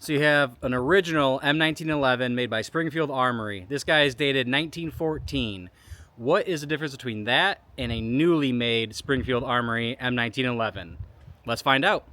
So you have an original M1911 made by Springfield Armory. This guy is dated 1914. What is the difference between that and a newly made Springfield Armory M1911? Let's find out.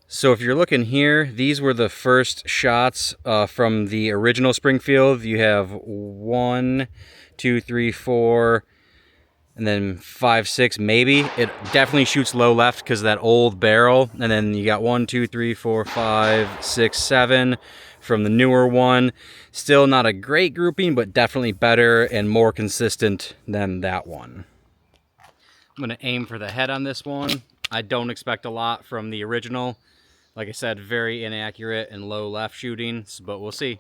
So if you're looking here, these were the first shots from the original Springfield. You have 1, 2, 3, 4, and then 5, 6, maybe. It definitely shoots low left because of that old barrel. And then you got 1, 2, 3, 4, 5, 6, 7 from the newer one. Still not a great grouping, but definitely better and more consistent than that one. I'm gonna aim for the head on this one. I don't expect a lot from the original. Like I said, very inaccurate and low left shooting, but we'll see.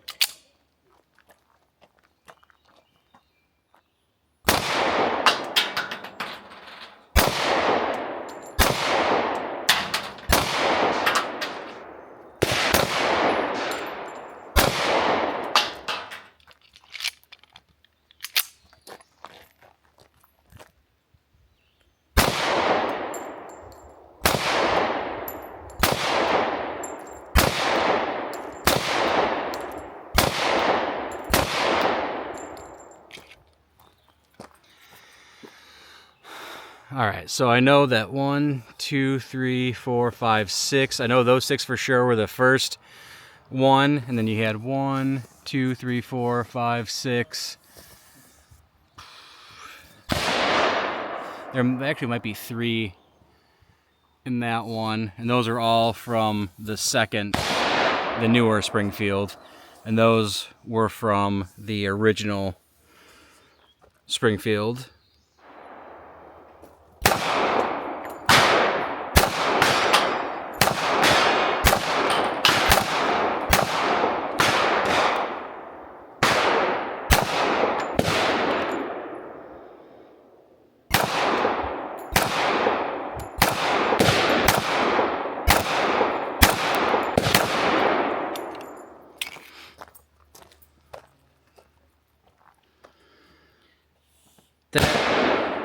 All right, so I know that 1, 2, 3, 4, 5, 6. I know those 6 for sure were the first one, and then you had 1, 2, 3, 4, 5, 6. There actually might be 3 in that one, and those are all from the newer Springfield, and those were from the original Springfield.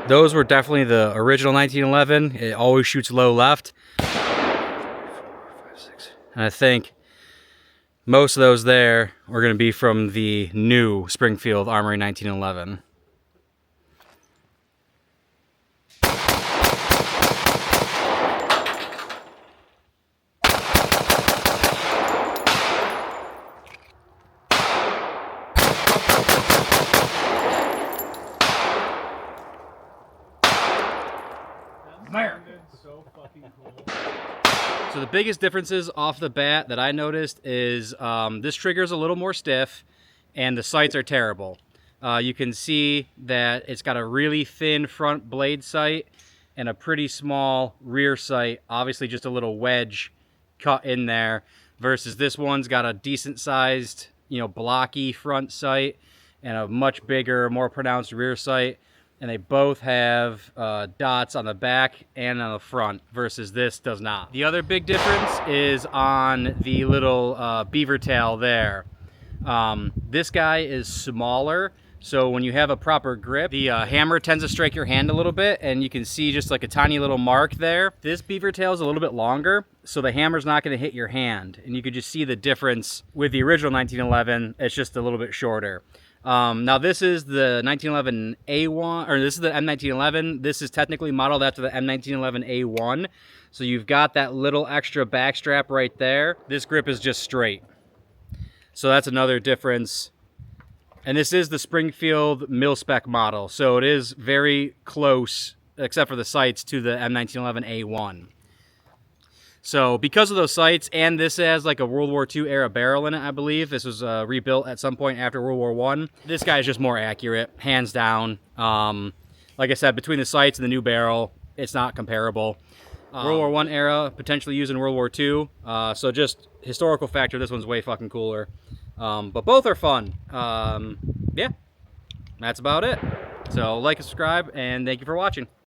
Those were definitely the original 1911. It always shoots low left. 4, 5, 6. And I think most of those there are going to be from the new Springfield Armory 1911. So fucking cool. So the biggest differences off the bat that I noticed is this trigger is a little more stiff and the sights are terrible. You can see that it's got a really thin front blade sight and a pretty small rear sight, obviously just a little wedge cut in there, versus this one's got a decent sized, blocky front sight and a much bigger, more pronounced rear sight. And they both have dots on the back and on the front, versus this does not. The other big difference is on the little beaver tail there. This guy is smaller, so when you have a proper grip, the hammer tends to strike your hand a little bit, and you can see just like a tiny little mark there. This beaver tail is a little bit longer, so the hammer's not going to hit your hand, and you could just see the difference with the original 1911. It's just a little bit shorter. Now this is the 1911 A1, or this is the M1911. This is technically modeled after the M1911 A1. So you've got that little extra back strap right there. This grip is just straight. So that's another difference. And this is the Springfield Mil Spec model. So it is very close, except for the sights, to the M1911 A1. So because of those sights, and this has like a World War II era barrel in it, I believe. This was rebuilt at some point after World War I. This guy is just more accurate, hands down. Like like I said, between the sights and the new barrel, it's not comparable. World War I era, potentially used in World War II. So just historical factor, this one's way fucking cooler. But both are fun. Yeah, that's about it. So like and subscribe, and thank you for watching.